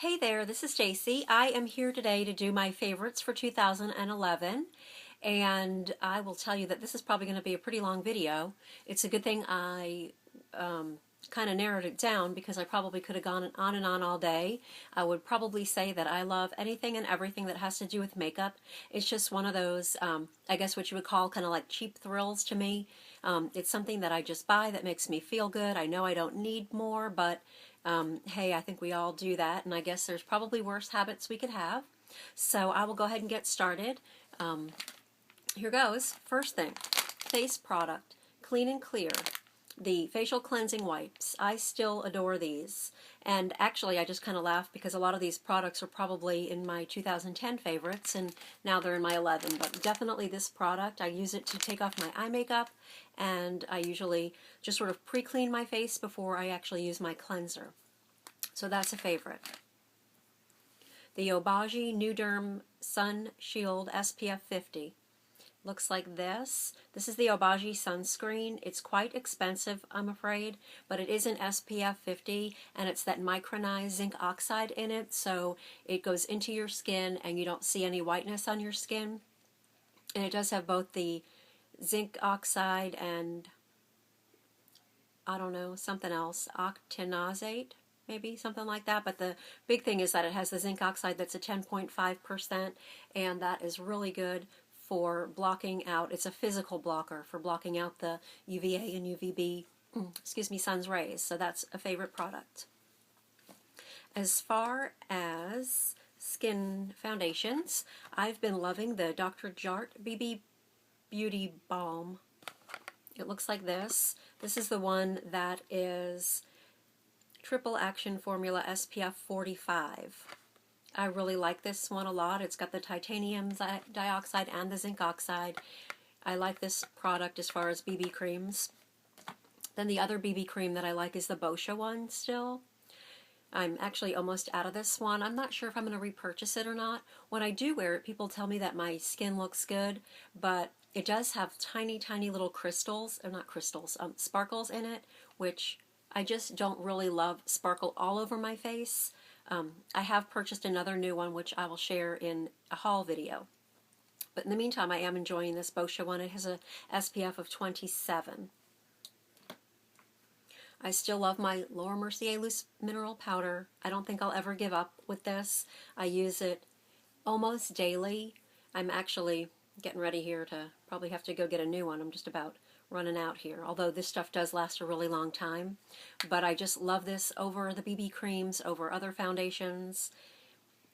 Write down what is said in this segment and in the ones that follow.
Hey there, this is Stacy. I am here today to do my favorites for 2011, and I will tell you that this is probably going to be a pretty long video. It's a good thing I kind of narrowed it down because I probably could have gone on and on all day. I would probably say that I love anything and everything that has to do with makeup. It's just one of those, I guess what you would call kind of like cheap thrills to me. It's something that I just buy that makes me feel good. I know I don't need more, but hey, I think we all do that, and I guess there's probably worse habits we could have. So I will go ahead and get started. Here goes. First thing, face product, Clean and Clear. The facial cleansing wipes. I still adore these. And actually, I just kind of laugh because a lot of these products are probably in my 2010 favorites, and now they're in my 11. But definitely this product, I use it to take off my eye makeup, and I usually just sort of pre-clean my face before I actually use my cleanser. So that's a favorite. The Obagi Nuderm Sun Shield SPF 50. Looks like this. This is the Obagi sunscreen. It's quite expensive, I'm afraid, but it is an SPF 50, and it's that micronized zinc oxide in it, so it goes into your skin and you don't see any whiteness on your skin. And it does have both the zinc oxide and, I don't know, something else, octinoxate, maybe something like that. But the big thing is that it has the zinc oxide that's a 10.5%, and that is really good for blocking out. It's a physical blocker for blocking out the UVA and UVB, sun's rays. So that's a favorite product. As far as skin foundations, I've been loving the Dr. Jart BB Beauty Balm. It looks like this. This is the one that is Triple Action Formula SPF 45. I really like this one a lot. It's got the titanium dioxide and the zinc oxide. I like this product as far as BB creams. Then the other BB cream that I like is the Boscia one still. I'm actually almost out of this one. I'm not sure if I'm going to repurchase it or not. When I do wear it, people tell me that my skin looks good, but it does have tiny, tiny little crystals, or not crystals, sparkles in it, which I just don't really love sparkle all over my face. I have purchased another new one, which I will share in a haul video. But in the meantime, I am enjoying this Boscia one. It has a SPF of 27. I still love my Laura Mercier Loose Mineral Powder. I don't think I'll ever give up with this. I use it almost daily. I'm actually getting ready here to probably have to go get a new one. I'm just about running out here, although this stuff does last a really long time. But I just love this over the BB creams, over other foundations,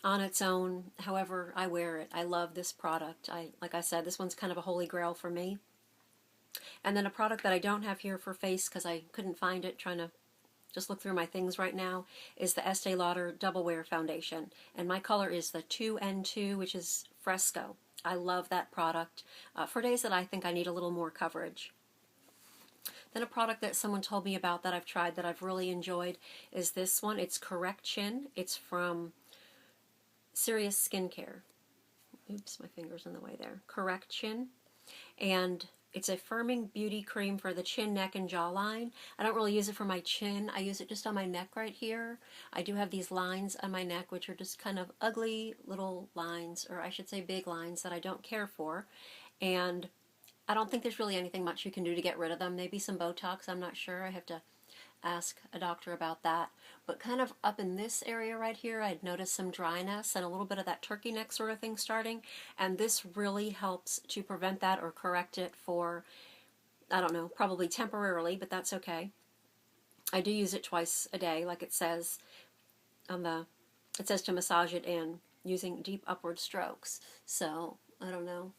on its own, however I wear it. I love this product. Like I said, this one's kind of a holy grail for me. And then a product that I don't have here for face because I couldn't find it, trying to just look through my things right now, is the Estee Lauder Double Wear Foundation. And my color is the 2N2, which is Fresco. I love that product for days that I think I need a little more coverage. Then a product that someone told me about that I've tried that I've really enjoyed is this one. It's Correction. It's from Serious Skincare. Oops, my finger's in the way there. Correction. And it's a firming beauty cream for the chin, neck, and jawline. I don't really use it for my chin. I use it just on my neck right here. I do have these lines on my neck, which are just kind of ugly little lines, or I should say big lines that I don't care for. And I don't think there's really anything much you can do to get rid of them. Maybe some Botox, I'm not sure. I have to ask a doctor about that. But kind of up in this area right here, I'd noticed some dryness and a little bit of that turkey neck sort of thing starting. And this really helps to prevent that or correct it for, I don't know, probably temporarily, but that's okay. I do use it twice a day, like it says on the, it says to massage it in using deep upward strokes. So, I don't know.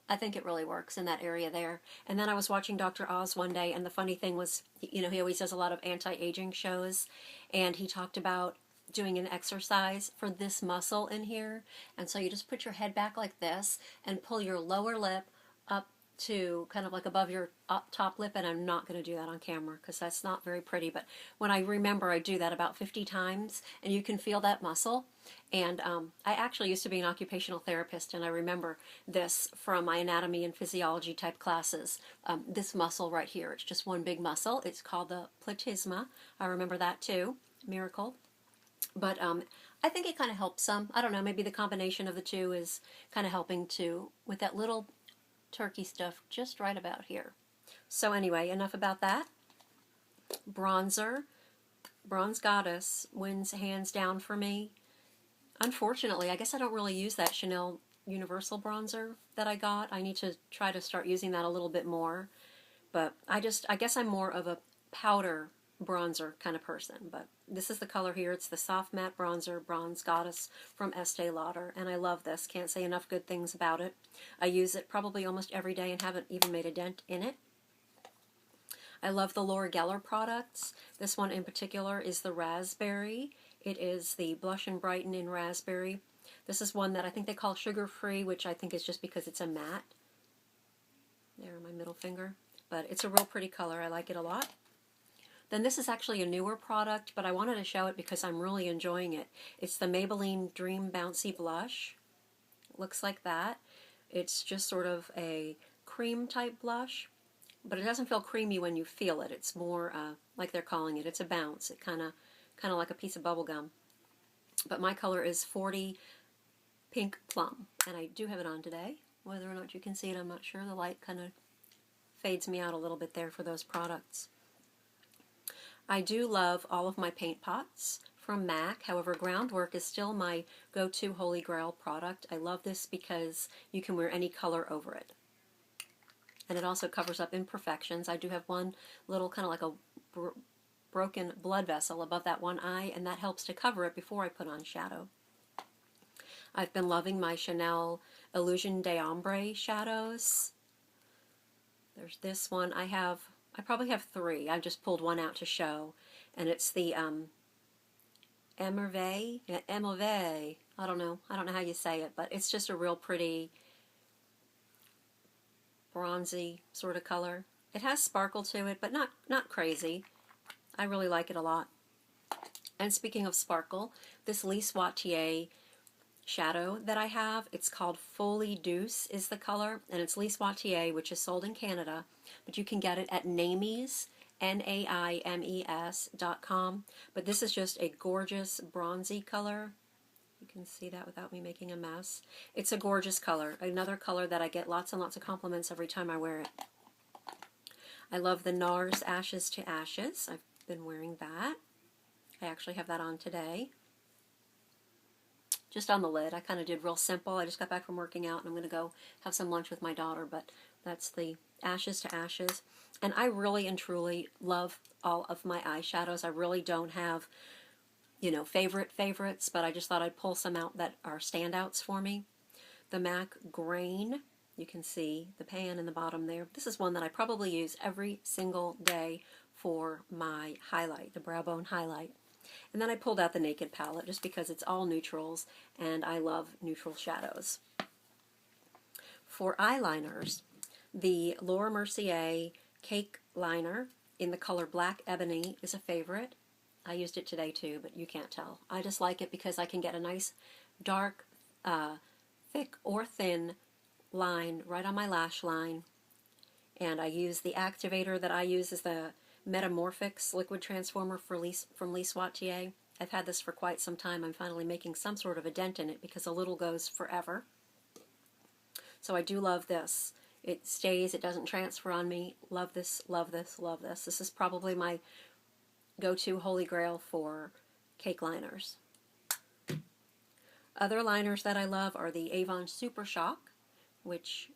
I think it really works in that area there. And then I was watching Dr. Oz one day, and the funny thing was, he always does a lot of anti-aging shows, and he talked about doing an exercise for this muscle in here. And so you just put your head back like this and pull your lower lip up to kind of like above your top lip, and I'm not going to do that on camera because that's not very pretty, but when I remember, I do that about 50 times, and you can feel that muscle. And I actually used to be an occupational therapist, and I remember this from my anatomy and physiology type classes. This muscle right here, it's just one big muscle. It's called the platysma. I remember that too. Miracle. But I think it kind of helps some. I don't know, maybe the combination of the two is kind of helping too, with that little turkey stuff just right about here. So anyway, enough about that. Bronzer. Bronze Goddess wins hands down for me. Unfortunately, I guess I don't really use that Chanel Universal bronzer that I got. I need to try to start using that a little bit more. But I guess I'm more of a powder bronzer kind of person. But this is the color here. It's the Soft Matte Bronzer Bronze Goddess from Estee Lauder. And I love this. Can't say enough good things about it. I use it probably almost every day and haven't even made a dent in it. I love the Laura Geller products. This one in particular is the Raspberry. It is the Blush and Brighten in Raspberry. This is one that I think they call sugar-free, which I think is just because it's a matte. There, my middle finger. But it's a real pretty color. I like it a lot. Then this is actually a newer product, but I wanted to show it because I'm really enjoying it. It's the Maybelline Dream Bouncy Blush. It looks like that. It's just sort of a cream type blush, but it doesn't feel creamy when you feel it. It's more like they're calling it. It's a bounce. It kind of like a piece of bubble gum. But my color is 40 Pink Plum, and I do have it on today. Whether or not you can see it, I'm not sure. The light kind of fades me out a little bit there for those products. I do love all of my paint pots from MAC. However, Groundwork is still my go-to Holy Grail product. I love this because you can wear any color over it. And it also covers up imperfections. I do have one little kind of like a broken blood vessel above that one eye, and that helps to cover it before I put on shadow. I've been loving my Chanel Illusion d'Ombre shadows. There's this one. I probably have three. I just pulled one out to show, and it's the Emerveille. I don't know how you say it, but it's just a real pretty bronzy sort of color. It has sparkle to it, but not crazy. I really like it a lot. And speaking of sparkle, this Lise Watier shadow that I have, it's called Folie Douce is the color, and it's Lise Watier, which is sold in Canada, but you can get it at Naimes, NAIMES.com. But this is just a gorgeous bronzy color. You can see that without me making a mess. It's a gorgeous color. Another color that I get lots and lots of compliments every time I wear it. I love the NARS Ashes to Ashes. I've been wearing that. I actually have that on today. Just on the lid. I kind of did real simple. I just got back from working out and I'm going to go have some lunch with my daughter, but that's the Ashes to Ashes. And I really and truly love all of my eyeshadows. I really don't have, favorites, but I just thought I'd pull some out that are standouts for me. The MAC Grain. You can see the pan in the bottom there. This is one that I probably use every single day for my highlight, the brow bone highlight. And then I pulled out the Naked palette just because it's all neutrals and I love neutral shadows. For eyeliners, the Laura Mercier Cake Liner in the color Black Ebony is a favorite. I used it today too, but you can't tell. I just like it because I can get a nice dark, thick or thin line right on my lash line. And I use the activator that I use is the Metamorphics Liquid Transformer from Lise Watier. I've had this for quite some time. I'm finally making some sort of a dent in it because a little goes forever. So I do love this. It stays, it doesn't transfer on me. Love this, love this, love this. This is probably my go-to Holy Grail for cake liners. Other liners that I love are the Avon Super Shock, which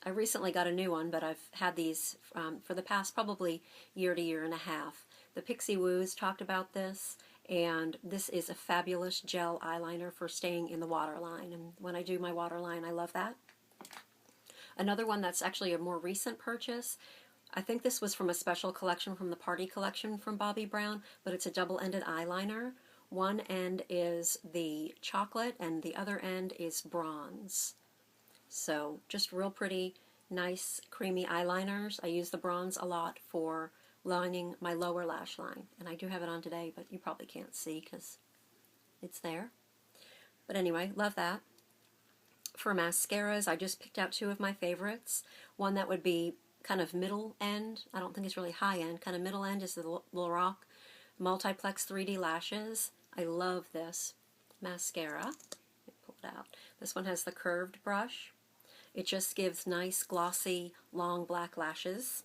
I recently got a new one, but I've had these for the past probably year to year and a half. The Pixie Woos talked about this, and this is a fabulous gel eyeliner for staying in the waterline. And when I do my waterline, I love that. Another one that's actually a more recent purchase, I think this was from a special collection from the Party Collection from Bobbi Brown, but it's a double-ended eyeliner. One end is the chocolate and the other end is bronze. So just real pretty, nice, creamy eyeliners. I use the bronze a lot for lining my lower lash line. And I do have it on today, but you probably can't see because it's there. But anyway, love that. For mascaras, I just picked out two of my favorites. One that would be kind of middle end. I don't think it's really high end. Kind of middle end is the Lorac Multiplex 3D Lashes. I love this mascara. Let me pull it out. This one has the curved brush. It just gives nice, glossy, long black lashes.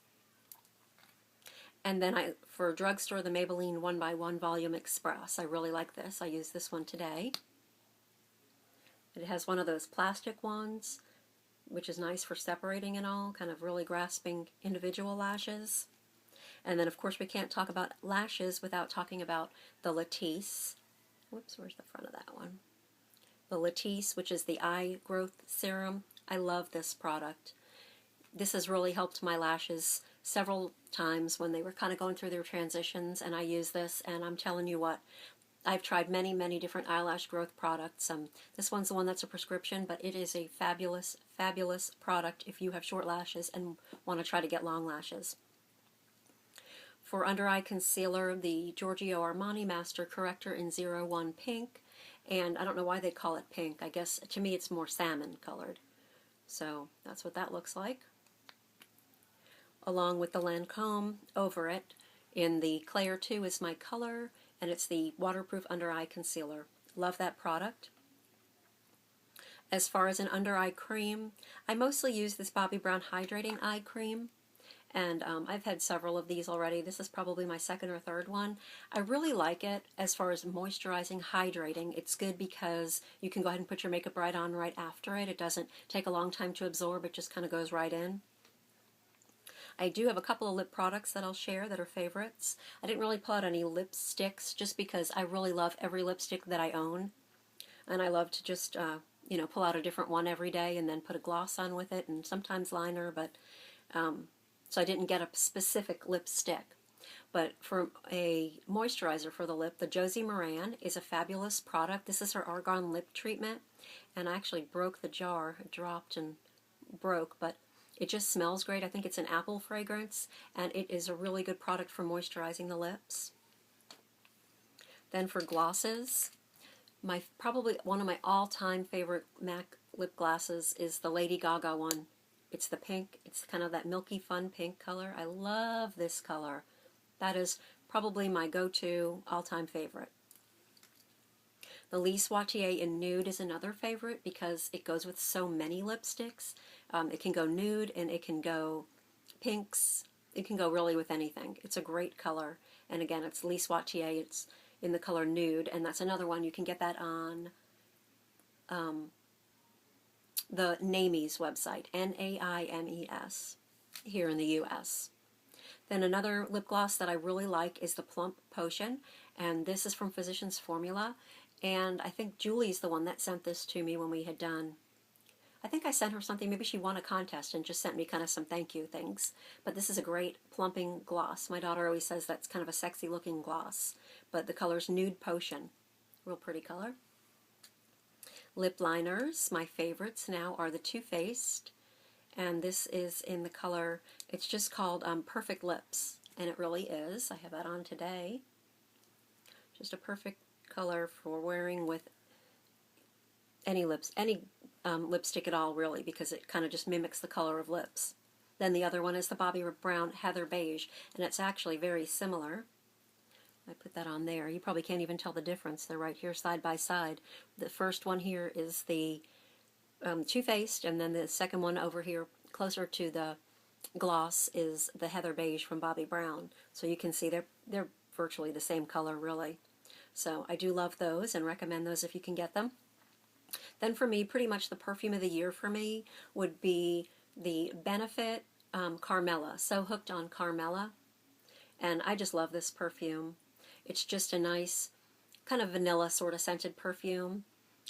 And then for a drugstore, the Maybelline 1x1 Volume Express. I really like this. I used this one today. It has one of those plastic ones, which is nice for separating and all, kind of really grasping individual lashes. And then, of course, we can't talk about lashes without talking about the Latisse. Whoops, where's the front of that one? The Latisse, which is the eye growth serum. I love this product. This has really helped my lashes several times when they were kind of going through their transitions, and I use this, and I'm telling you what, I've tried many, many different eyelash growth products. This one's the one that's a prescription, but it is a fabulous, fabulous product if you have short lashes and want to try to get long lashes. For under eye concealer, the Giorgio Armani Master Corrector in 01 Pink, and I don't know why they call it pink. I guess to me it's more salmon colored. So that's what that looks like. Along with the Lancome Over It in the Claire 2 is my color, and it's the waterproof under eye concealer. Love that product. As far as an under eye cream, I mostly use this Bobbi Brown Hydrating Eye Cream, and I've had several of these already. This is probably my second or third one. I really like it as far as moisturizing, hydrating. It's good because you can go ahead and put your makeup right on right after it. It doesn't take a long time to absorb. It just kind of goes right in. I do have a couple of lip products that I'll share that are favorites. I didn't really pull out any lipsticks just because I really love every lipstick that I own. And I love to just, pull out a different one every day and then put a gloss on with it and sometimes liner, but so I didn't get a specific lipstick. But for a moisturizer for the lip, the Josie Maran is a fabulous product. This is her Argan Lip Treatment, and I actually broke the jar. It dropped and broke, but it just smells great. I think it's an apple fragrance, and it is a really good product for moisturizing the lips. Then for glosses, probably one of my all-time favorite MAC lip glosses is the Lady Gaga one. It's the pink. It's kind of that milky fun pink color. I love this color. That is probably my go-to all-time favorite. The Lise Watier in Nude is another favorite because it goes with so many lipsticks. It can go nude and it can go pinks. It can go really with anything. It's a great color. And again, it's Lise Watier. It's in the color Nude, and that's another one. You can get that on the Naimes website, Naimes, here in the U.S. Then another lip gloss that I really like is the Plump Potion, and this is from Physicians Formula, and I think Julie's the one that sent this to me when we had done, I think I sent her something, maybe she won a contest and just sent me kind of some thank you things, but this is a great plumping gloss. My daughter always says that's kind of a sexy looking gloss, but the color's Nude Potion, real pretty color. Lip liners, my favorites now are the Too Faced, and this is in the color, it's just called Perfect Lips, and it really is. I have that on today. Just a perfect color for wearing with any lipstick at all, really, because it kind of just mimics the color of lips. Then the other one is the Bobbi Brown Heather Beige, and it's actually very similar. I put that on there. You probably can't even tell the difference. They're right here side by side. The first one here is the Too Faced, and then the second one over here closer to the gloss is the Heather Beige from Bobbi Brown. So you can see they're virtually the same color, really. So I do love those and recommend those if you can get them. Then for me, pretty much the perfume of the year for me would be the Benefit Carmella. So hooked on Carmella. And I just love this perfume. It's just a nice kind of vanilla sort of scented perfume.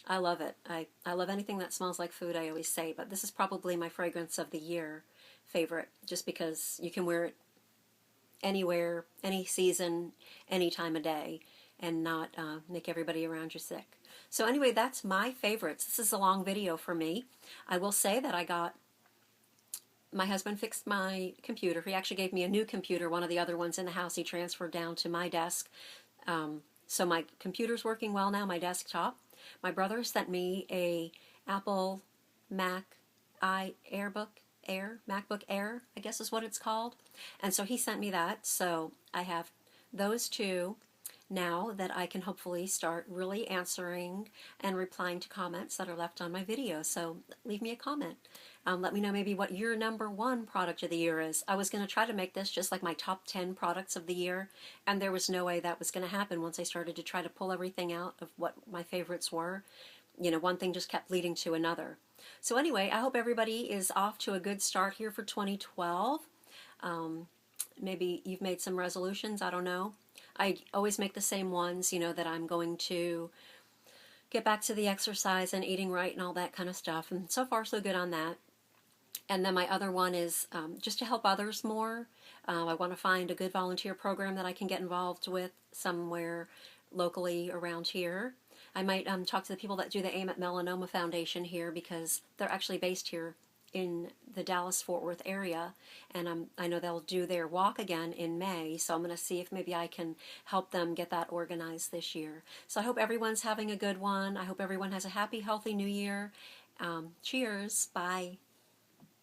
I love it. I love anything that smells like food, I always say, but this is probably my fragrance of the year favorite, just because you can wear it anywhere, any season, any time of day, and not make everybody around you sick. So anyway, that's my favorites. This is a long video for me. I will say that my husband fixed my computer. He actually gave me a new computer. One of the other ones in the house he transferred down to my desk. So my computer's working well now, my desktop. My brother sent me a Apple MacBook Air, I guess is what it's called. And so he sent me that. So I have those two. now that I can hopefully start really answering and replying to comments that are left on my videos. So leave me a comment. Let me know maybe what your number one product of the year is. I was going to try to make this just like my top 10 products of the year, and there was no way that was going to happen once I started to try to pull everything out of what my favorites were. You know, one thing just kept leading to another. So anyway, I hope everybody is off to a good start here for 2012. Maybe you've made some resolutions, I don't know. I always make the same ones, you know, that I'm going to get back to the exercise and eating right and all that kind of stuff. And so far, so good on that. And then my other one is just to help others more. I want to find a good volunteer program that I can get involved with somewhere locally around here. I might talk to the people that do the Aim at Melanoma Foundation here, because they're actually based here in the Dallas-Fort Worth area, and I know they'll do their walk again in May, so I'm going to see if maybe I can help them get that organized this year. So I hope everyone's having a good one. I hope everyone has a happy, healthy new year. Cheers. Bye.